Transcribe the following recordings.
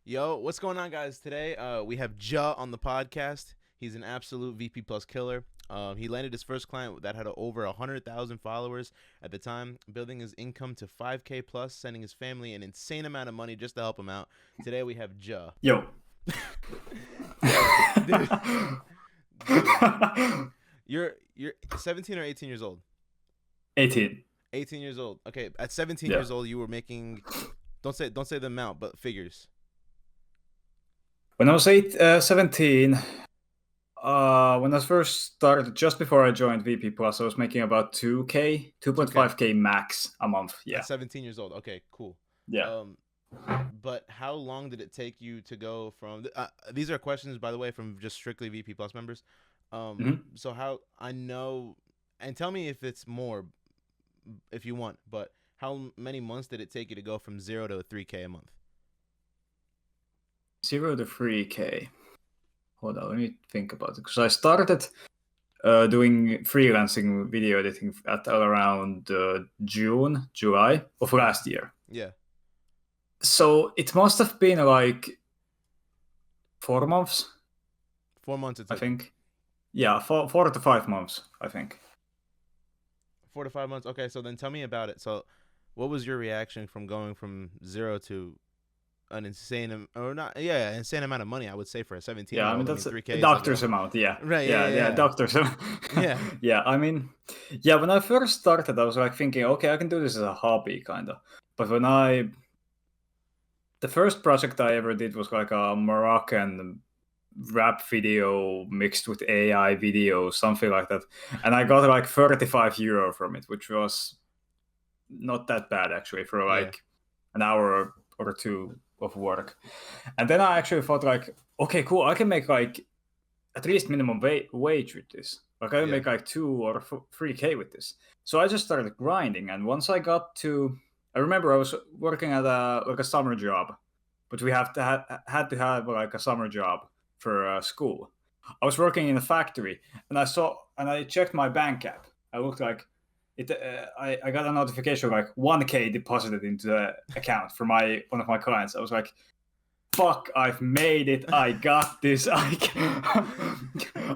Yo, what's going on, guys? Today, we have JUH on the podcast. He's an absolute VP Plus killer. He landed his first client that had over 100,000 followers at the time, building his income to 5K plus, sending his family an insane amount of money just to help him out. Today, we have JUH. Yo. dude, dude, you're 17 or 18 years old. 18. 18 years old. Okay, at 17 Yeah. years old, you were making. Don't say the amount, but figures. When I was 17, when I first started, just before I joined VP Plus, I was making about 2K, 2.5K max a month. Yeah. At 17 years old. Okay, cool. Yeah. But how long did it take you to go from? These are questions, by the way, from just strictly VP Plus members. So how I know, and tell me if it's more, if you want. But how many months did it take you to go from 0 to 3K a month? 0 to 3K. Hold on, let me think about it. Because I started doing freelancing video editing at around June, July of last year. Yeah. So it must have been like 4 months. 4 months. I think. Yeah, 4 to 5 months, I think. 4 to 5 months. Okay, so then tell me about it. So, what was your reaction from going from 0 to an insane insane amount of money? I would say for a 17. Yeah, I mean that's 3K a doctor's amount. Yeah, right. Yeah, doctor's amount. Yeah. Yeah, I mean, yeah. When I first started, I was like thinking, okay, I can do this as a hobby, kind of. But the first project I ever did was like a Moroccan rap video mixed with AI video, something like that, and I got like 35 euro from it, which was not that bad actually for like an hour or two of work. And then I actually thought like, okay, cool, I can make like at least minimum wage with this. Like I can make like 2 or 3K with this. So I just started grinding, and once I got to, I remember I was working at a summer job, but we had to have like a summer job for school. I was working in a factory, and I checked my bank app. I looked like it. I got a notification like 1K deposited into the account for one of my clients. I was like, "Fuck! I've made it! I got this!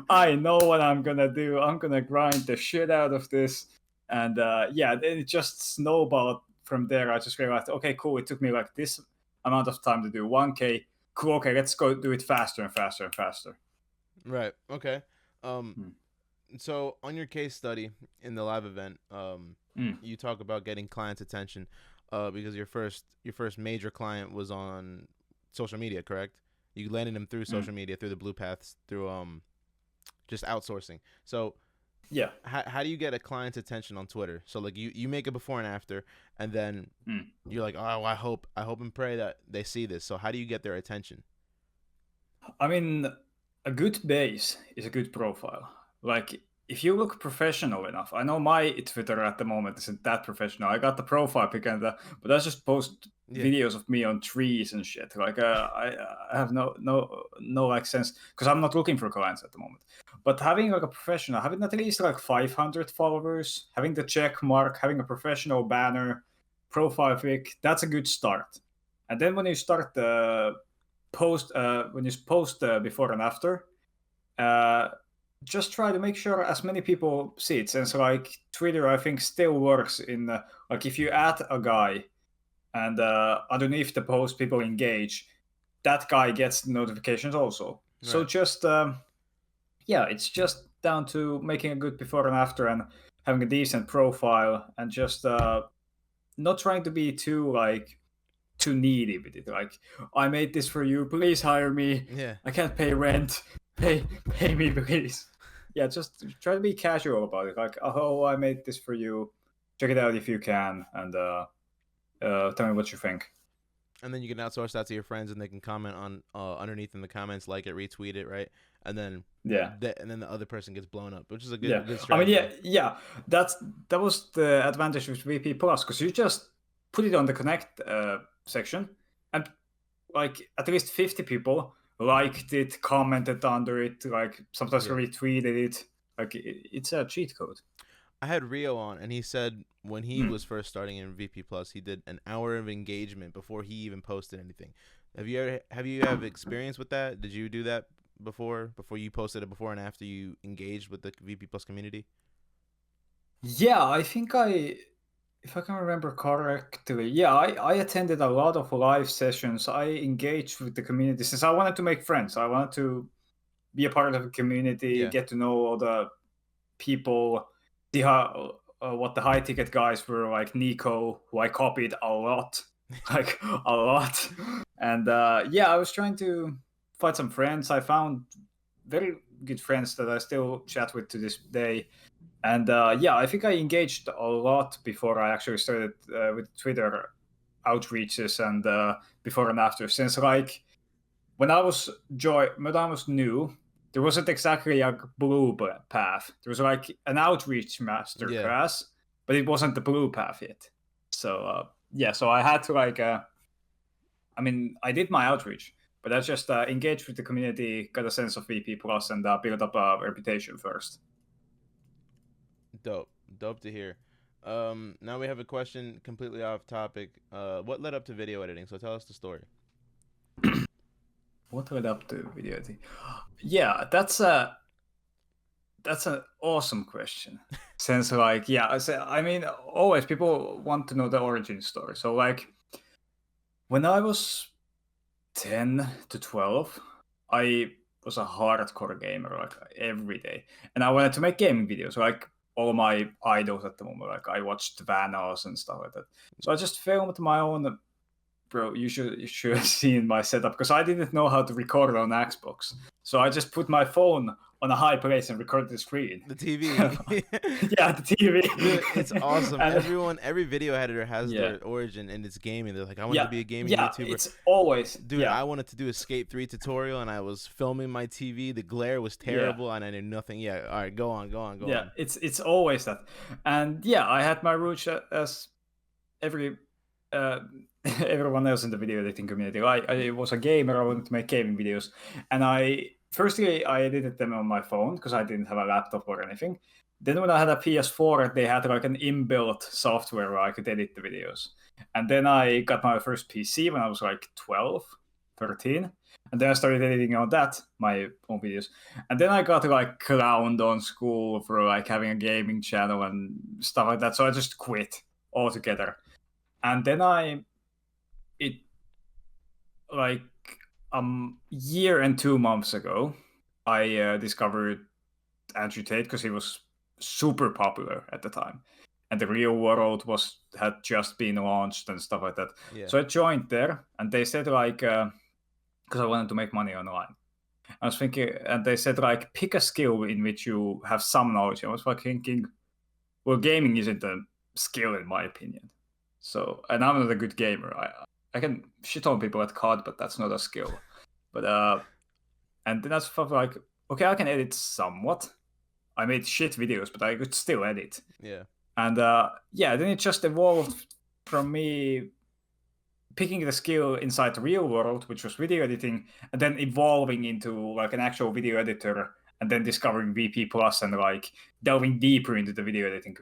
I know what I'm gonna do. I'm gonna grind the shit out of this." And it just snowballed from there. I just realized, okay, cool. It took me like this amount of time to do 1K. Cool. Okay, let's go do it faster and faster and faster. Right. Okay. So on your case study in the live event, you talk about getting clients' attention, because your first major client was on social media, correct? You landed him through social media, through the blue paths, through just outsourcing. So yeah, how do you get a client's attention on Twitter? So like you make a before and after, and then you're like, oh, I hope and pray that they see this. So how do you get their attention? I mean, a good base is a good profile. Like, if you look professional enough, I know my Twitter at the moment isn't that professional. I got the profile pic but I just post videos of me on trees and shit. Like, I have no like sense, because I'm not looking for clients at the moment. But having like a professional, having at least like 500 followers, having the check mark, having a professional banner, profile pic, that's a good start. And then when you start the post before and after, just try to make sure as many people see it. Since like Twitter, I think still works in like if you add a guy and underneath the post people engage, that guy gets notifications also. Right. So just it's just down to making a good before and after and having a decent profile, and just not trying to be too needy with it. Like, I made this for you, please hire me. Yeah, I can't pay rent. Pay me, please. Yeah, just try to be casual about it. Like, oh, I made this for you. Check it out if you can, and tell me what you think. And then you can outsource that to your friends, and they can comment on underneath in the comments, like it, retweet it, right? And then and then the other person gets blown up, which is a good strategy. I mean, that was the advantage with VP Plus, because you just put it on the connect section, and like at least 50 people liked it, commented under it, like sometimes retweeted it. Like, it's a cheat code. I had Rio on, and he said when he was first starting in VP Plus, he did an hour of engagement before he even posted anything. Have you have experience with that? Did you do that before you posted it before and after you engaged with the VP Plus community? Yeah, I think if I can remember correctly, yeah, I attended a lot of live sessions. I engaged with the community since I wanted to make friends. I wanted to be a part of a community, Yeah. get to know all the people, see how what the high ticket guys were like. Nico, who I copied a lot, like a lot, and yeah, I was trying to find some friends. I found very good friends that I still chat with to this day. And yeah, I think I engaged a lot before I actually started with Twitter outreaches and before and after. Since like when I was new, there wasn't exactly a blue path. There was like an outreach master Yeah. class, but it wasn't the blue path yet. So yeah, so I had to like, I mean, I did my outreach, but I just engaged with the community, got a sense of VP Plus, and built up a reputation first. Dope. Dope to hear. Now we have a question completely off topic. What led up to video editing? So tell us the story. What led up to video editing? Yeah, that's an awesome question. Since like yeah, I mean, always people want to know the origin story. So like when I was 10 to 12, I was a hardcore gamer like every day, and I wanted to make gaming videos. Like all my idols at the moment, like I watched Vanos and stuff like that. So I just filmed my own. Bro, you should have seen my setup because I didn't know how to record on Xbox. So I just put my phone on a high place and recorded the screen. The TV. Yeah, the TV. Dude, it's awesome. And every video editor has yeah, their origin and it's gaming. They're like, I wanted to yeah, be a gaming yeah. YouTuber. It's always Dude, yeah, I wanted to do a Skate 3 tutorial and I was filming my TV. The glare was yeah, terrible and I knew nothing. Yeah, all right, go on, go on, go yeah. on. It's always that. And yeah, I had my roots as every uh, everyone else in the video editing community. I was a gamer. I wanted to make gaming videos, and I edited them on my phone because I didn't have a laptop or anything. Then when I had a PS4, they had like an inbuilt software where I could edit the videos. And then I got my first PC when I was like 12, 13. And then I started editing on that, my own videos. And then I got like clowned on school for like having a gaming channel and stuff like that. So I just quit altogether. And then it like year and 2 months ago, I discovered Andrew Tate because he was super popular at the time, and the Real World had just been launched and stuff like that. Yeah. So I joined there, and they said like because I wanted to make money online. I was thinking, and they said like pick a skill in which you have some knowledge. I was like thinking, well, gaming isn't a skill in my opinion. So, and I'm not a good gamer. I can shit on people at COD, but that's not a skill. But and then I felt like, okay, I can edit somewhat. I made shit videos, but I could still edit. Yeah. And yeah, then it just evolved from me picking the skill inside the real world, which was video editing, and then evolving into like an actual video editor, and then discovering VP Plus and like delving deeper into the video editing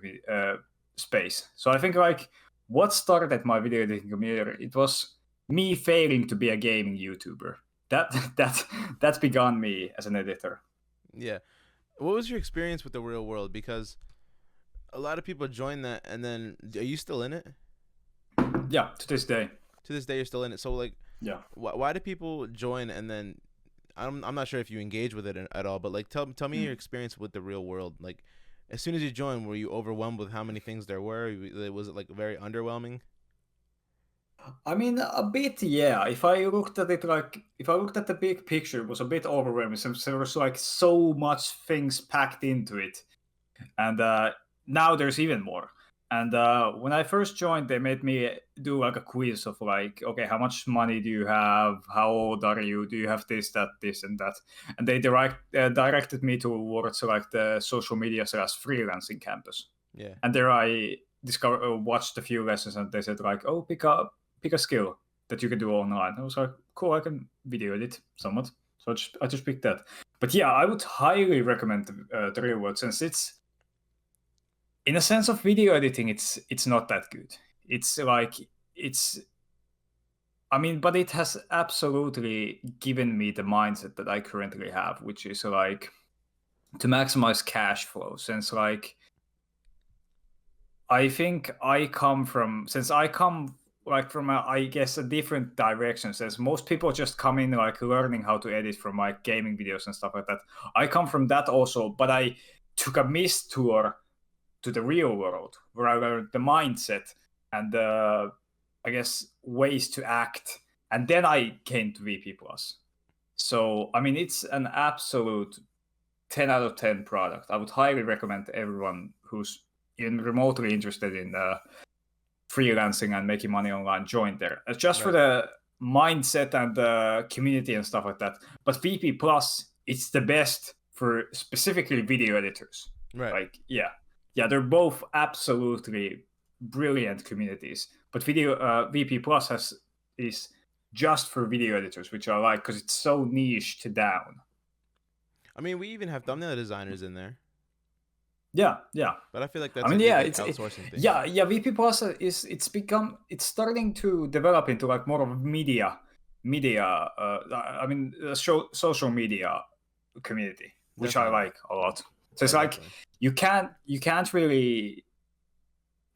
space. So I think like what started my video editing community, it was me failing to be a gaming YouTuber. That's begun me as an editor. Yeah. What was your experience with the real world? Because a lot of people join that, and then are you still in it? Yeah, to this day. To this day, you're still in it. So like, yeah, why do people join and then? I'm not sure if you engage with it at all, but like tell me your experience with the real world. Like, as soon as you joined, were you overwhelmed with how many things there were? Was it like very underwhelming? I mean, a bit, yeah. If I looked at the big picture, it was a bit overwhelming since there was like so much things packed into it, and now there's even more. And when I first joined, they made me do like a quiz of like, okay, how much money do you have? How old are you? Do you have this, that, this, and that? And they directed me towards like the social media / freelancing campus. Yeah. And there I watched a few lessons, and they said like, oh, pick a skill that you can do online. I was like, cool, I can video edit somewhat. So I just picked that. But yeah, I would highly recommend the real world since it's, in a sense of video editing, it's not that good. It's like I mean, but it has absolutely given me the mindset that I currently have, which is like to maximize cash flow. Since like I think since I come like from I guess a different direction. Since most people just come in like learning how to edit from like gaming videos and stuff like that. I come from that also, but I took a mistour to the real world where I learned the mindset and the I guess ways to act, and then I came to VP Plus. So I mean, it's an absolute 10 out of 10 product. I would highly recommend to everyone who's even remotely interested in freelancing and making money online join there. Just for the mindset and the community and stuff like that. But VP Plus, it's the best for specifically video editors. Right. Like, yeah, they're both absolutely brilliant communities. But VP Plus is just for video editors, which I like because it's so niche to down. I mean, we even have thumbnail designers in there. Yeah. But I feel like that's it's outsourcing thing. Yeah. VP Plus it's starting to develop into like more of a social media community, which I like a lot. So it's like you can't really,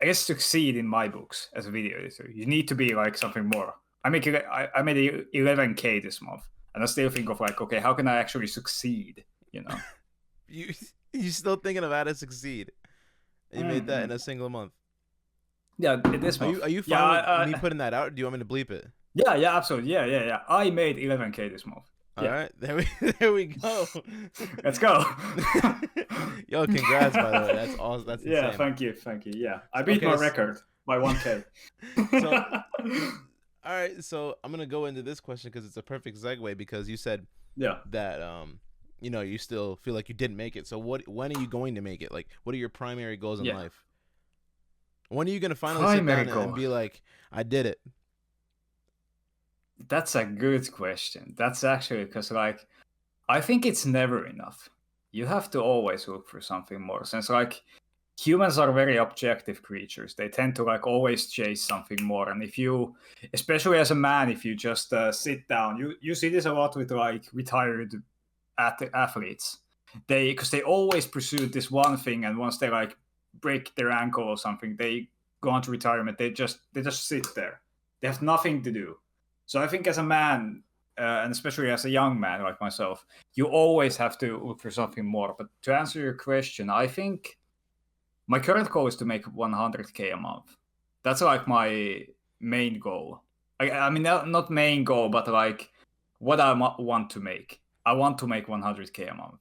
I guess, succeed in my books as a video editor. You need to be like something more. I made 11K this month, and I still think of like, okay, how can I actually succeed? You know. You still thinking of how to succeed? You made that in a single month. Yeah, this month. Are you fine with me putting that out? Or do you want me to bleep it? Yeah, absolutely. Yeah. I made 11K this month. All right, there we go. Let's go. Yo, congrats, by the way. That's awesome. That's insane. Yeah, thank you. Yeah, I beat my record by 1K. So, all right, so I'm gonna go into this question because it's a perfect segue because you said that you still feel like you didn't make it. So when are you going to make it? Like, what are your primary goals in life? When are you gonna finally sit down and be like, I did it? That's a good question. That's actually because like I think it's never enough. You have to always look for something more. Since like humans are very objective creatures, they tend to like always chase something more. And if you, especially as a man, if you just sit down, you see this a lot with like retired athletes. Because they always pursue this one thing, and once they like break their ankle or something, they go on to retirement. They just sit there. They have nothing to do. So I think as a man, and especially as a young man like myself, you always have to look for something more. But to answer your question, I think my current goal is to make 100K a month. That's like my main goal. I mean, not main goal, but like what I want to make. I want to make 100K a month.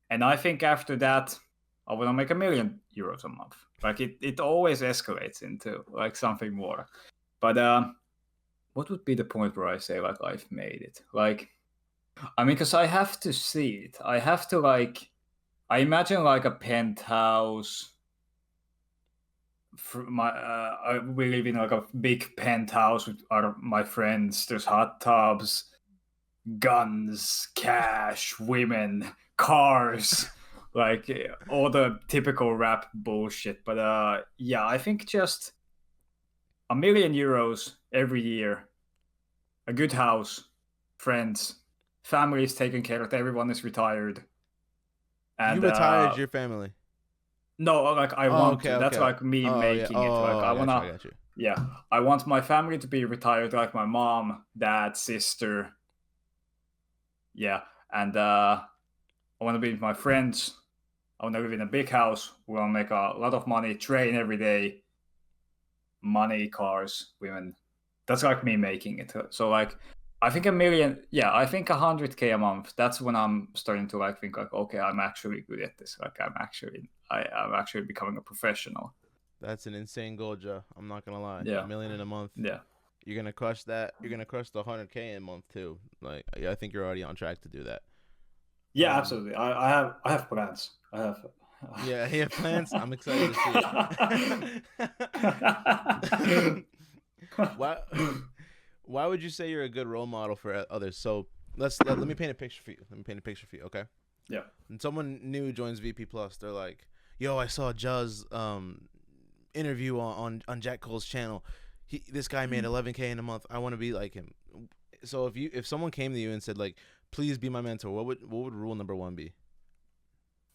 And I think after that, I want to make €1 million a month. Like it always escalates into like something more. But what would be the point where I say like I've made it? Like, I mean, because I have to see it. I have to like, I imagine like a penthouse. We live in like a big penthouse with my friends. There's hot tubs, guns, cash, women, cars, like all the typical rap bullshit. But yeah, I think just €1 million every year, a good house, friends, family is taken care of, everyone is retired. And you retired your family? No, like I want to. That's like me making it. Like I wanna. I got you. Yeah, I want my family to be retired, like my mom, dad, sister. Yeah, and I want to be with my friends. I want to live in a big house. We want to make a lot of money, train every day. Money, cars, women. That's like me making it. So like, I think $1 million. Yeah, I think 100K a month. That's when I'm starting to like think like, okay, I'm actually good at this. Like I'm actually becoming a professional. That's an insane goal, Joe. I'm not gonna lie. Yeah, $1 million in a month. Yeah, you're gonna crush that. You're gonna crush the 100K in a month too. Like I think you're already on track to do that. Yeah, absolutely. I have plans. I have. Yeah, he has plans. I'm excited to see it. Why would you say you're a good role model for others? So let me paint a picture for you. Okay. Yeah. When someone new joins VP Plus, they're like, "Yo, I saw JUH's interview on Jack Cole's channel. this guy made 11K in a month. I want to be like him. So if someone came to you and said like, please be my mentor, what would rule number one be?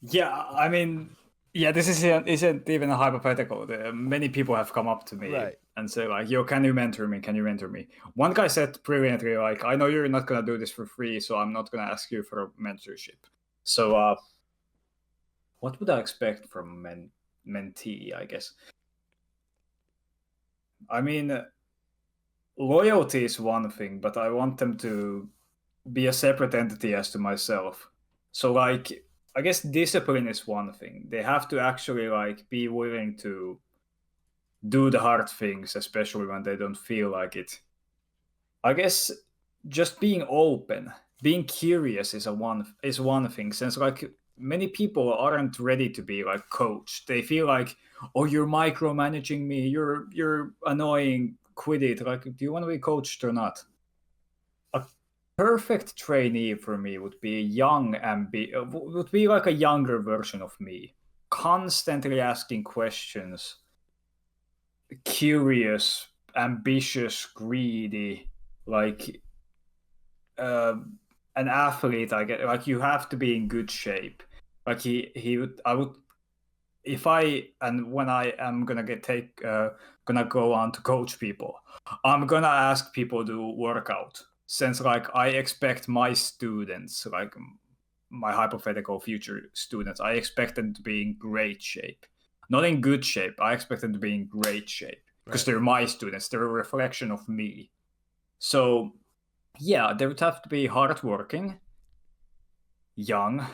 Yeah, I mean, yeah, this isn't even a hypothetical. Many people have come up to me Right. and say like, "Yo, can you mentor me? Can you mentor me?" One guy said brilliantly, like, "I know you're not gonna do this for free, so I'm not gonna ask you for a mentorship." So, what would I expect from mentee? I guess. I mean, loyalty is one thing, but I want them to be a separate entity as to myself. So, like, I guess discipline is one thing. They have to actually like be willing to do the hard things, especially when they don't feel like it. I guess just being open, being curious is one thing. Since like many people aren't ready to be like coached, they feel like, oh, you're micromanaging me, you're annoying, quit it. Like, do you want to be coached or not? A perfect trainee for me would be would be like a younger version of me, constantly asking questions, curious, ambitious, greedy, like an athlete. I get like you have to be in good shape. Like he would I would if I and when I am gonna go on to coach people, I'm gonna ask people to work out. Since like I expect my students, like my hypothetical future students, I expect them to be in great shape. Not in good shape. I expect them to be in great shape because they're my students. They're a reflection of me. So yeah, they would have to be hardworking, young,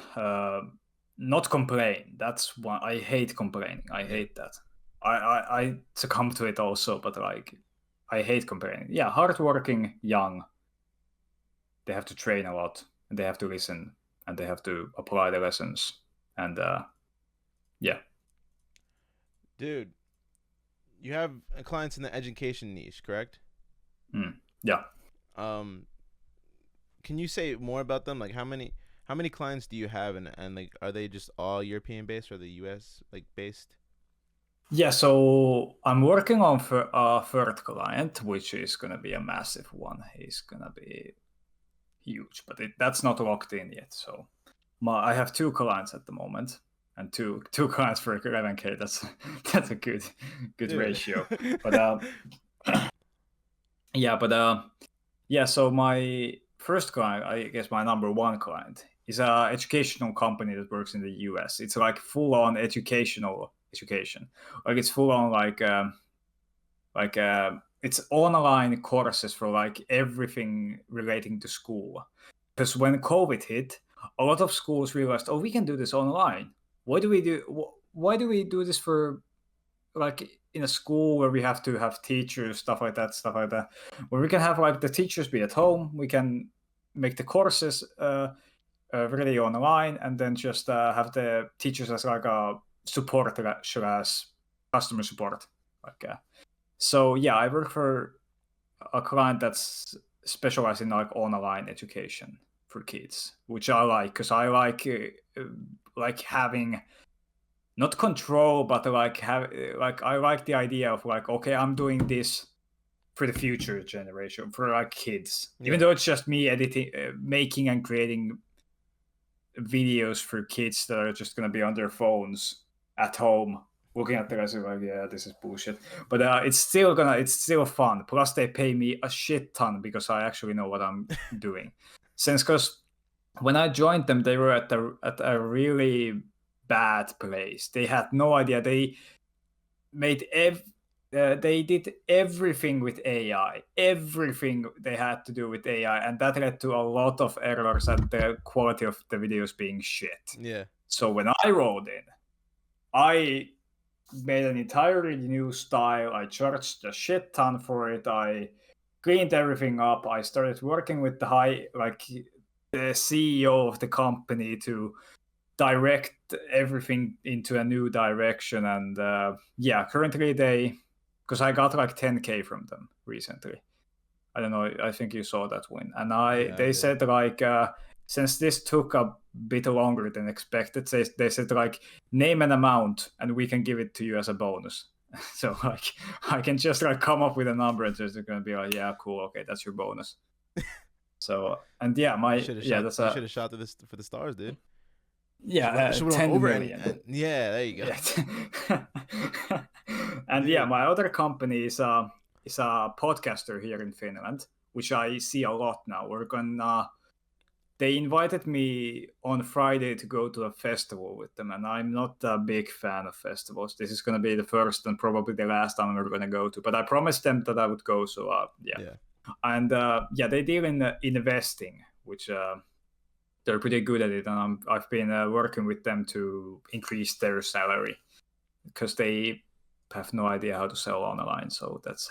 not complain. That's one. I hate complaining. I hate that. I succumb to it also, but like I hate complaining. Yeah, hardworking, young. They have to train a lot, and they have to listen, and they have to apply the lessons, and yeah. Dude, you have clients in the education niche, correct? Yeah. Um, can you say more about them? Like how many clients do you have, and like are they just all European based or the US like based? Yeah, so I'm working on for a third client, which is gonna be a massive one. He's gonna be huge, but that's not locked in yet. So I have two clients at the moment, and two clients for 11K. That's a good Dude. ratio. But yeah, but yeah. So my first client, I guess my number one client, is a educational company that works in the US. It's like full on educational education. Like it's full on like it's online courses for like everything relating to school. Because when COVID hit, a lot of schools realized, oh, we can do this online. Why do we do this for like in a school where we have to have teachers, stuff like that, where we can have like the teachers be at home, we can make the courses really online, and then just have the teachers as like a support slash customer support. Like, so yeah, I work for a client that's specialized in like online education for kids, which I like because I like having not control, but like have like I like the idea of like, okay, I'm doing this for the future generation, for like kids, even Yeah. though it's just me editing, making and creating videos for kids that are just gonna be on their phones at home looking at the rest of like, yeah, this is bullshit. But it's still fun. Plus, they pay me a shit ton because I actually know what I'm doing. Since because when I joined them, they were at a really bad place. They had no idea. Made they did everything with AI. Everything they had to do with AI, and that led to a lot of errors and the quality of the videos being shit. Yeah. So when I rolled in, I made an entirely new style. I charged a shit ton for it. I cleaned everything up. I started working with the CEO of the company to direct everything into a new direction. And yeah, currently because I got like 10K from them recently. I don't know. I think you saw that win, and Yeah, I they did. said like since this took a bit longer than expected, they said like name an amount and we can give it to you as a bonus. So like I can just like come up with a number and just gonna be like, yeah, cool, okay, that's your bonus. So and yeah, You should have shot for the stars, dude. Yeah, should went 10 over million. and yeah, there you go. Yeah. And yeah, my other company is a podcaster here in Finland, which I see a lot now. They invited me on Friday to go to a festival with them, and I'm not a big fan of festivals. This is going to be the first and probably the last time we're going to go to, but I promised them that I would go, so yeah. And they deal in investing, which they're pretty good at it, and I've been working with them to increase their salary because they have no idea how to sell online, so that's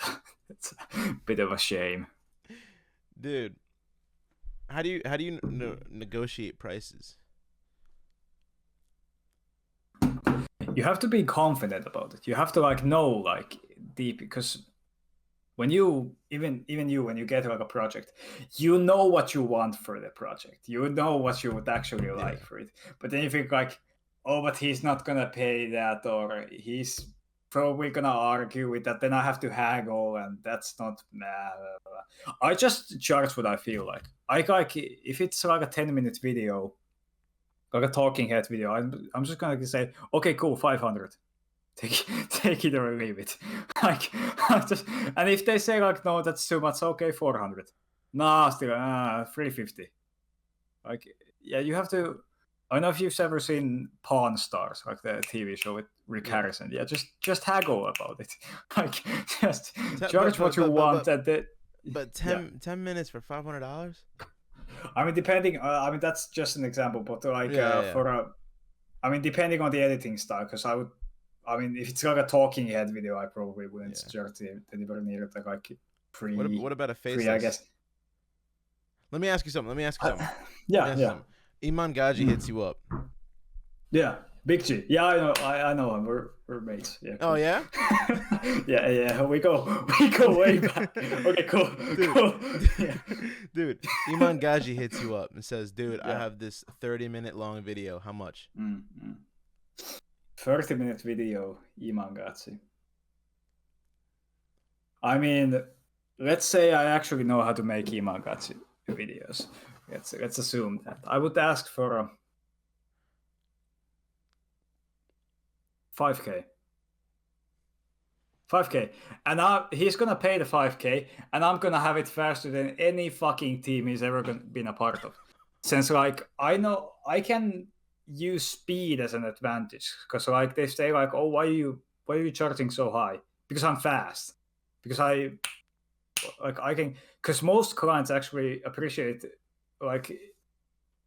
a bit of a shame. Dude, how do you negotiate prices? You have to be confident about it. You have to like know like deep, because when you when you get like a project, you know what you want for the project. You know what you would actually like for it. But then you think like, oh, but he's not gonna pay that, or he's probably gonna argue with that. Then I have to haggle, and that's not. I just charge what I feel like. I like if it's like a 10-minute video, like a talking head video. I'm just gonna say, okay, cool, 500. Take it or leave it. Like, and if they say like, no, that's too much, okay, 400. Nah, still 350. Like, yeah, you have to. I don't know if you've ever seen Pawn Stars, like the TV show with Rick Harrison. Yeah, just haggle about it. Like, just charge what you want. But 10 minutes for $500. I mean, depending. I mean, that's just an example, but like depending on the editing style, because I mean, if it's like a talking head video, I probably wouldn't charge anywhere near it. Like pre. What about a face? I guess. Let me ask you something. Yeah. Iman Gaji hits you up. Yeah, Big G. Yeah, I know him. We're mates. Yeah. Cool. Oh yeah. yeah. We go way back. Okay, cool. Dude, Iman Gaji hits you up and says, "Dude, I have this 30-minute long video. How much?" 30-minute video, Iman Gaji. I mean, let's say I actually know how to make Iman Gaji videos. Let's assume that. I would ask for 5K. 5K. And he's going to pay the 5K, and I'm going to have it faster than any fucking team he's ever been a part of. Since, like, I know I can use speed as an advantage. Because, like, they say, like, oh, why are you charging so high? Because I'm fast. Because I can... Because most clients actually appreciate like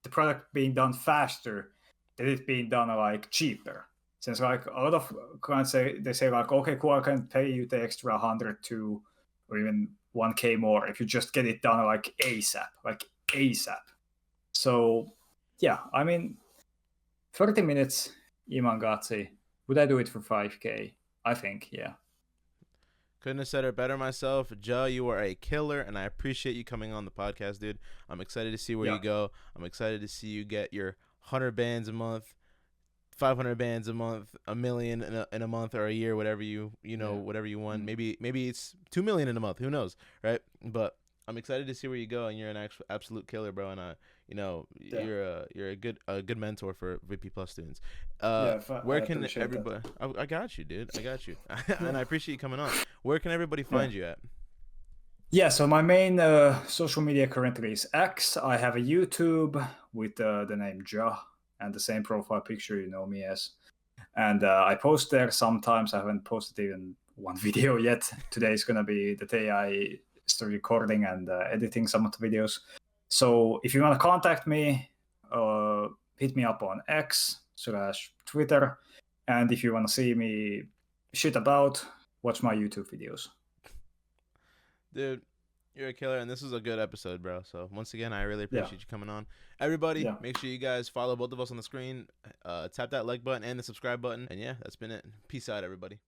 the product being done faster than it being done like cheaper. Since like a lot of clients say like, okay, cool, I can pay you the extra 100 to or even 1K more if you just get it done like ASAP. So yeah, I mean, 30 minutes, Iman Gaji. Would I do it for 5K? I think, yeah. Couldn't have said it better myself. JUH, you are a killer, and I appreciate you coming on the podcast, dude. I'm excited to see where you go. I'm excited to see you get your 100 bands a month, 500 bands a month, $1 million in a month or a year, whatever whatever you want. Maybe it's 2 million in a month. Who knows, right? But I'm excited to see where you go, and you're an absolute killer, bro. And you're a good mentor for VP Plus students. Where can everybody? I got you, dude. I got you, and I appreciate you coming on. Where can everybody find you at? Yeah, so my main social media currently is X. I have a YouTube with the name JUH and the same profile picture you know me as. And I post there sometimes. I haven't posted even one video yet. Today is going to be the day I start recording and editing some of the videos. So if you want to contact me, hit me up on X/Twitter. And if you want to see me shit about, watch my YouTube videos. Dude, you're a killer, and this is a good episode, bro. So once again, I really appreciate you coming on. Everybody, make sure you guys follow both of us on the screen. Tap that like button and the subscribe button. And yeah, that's been it. Peace out, everybody.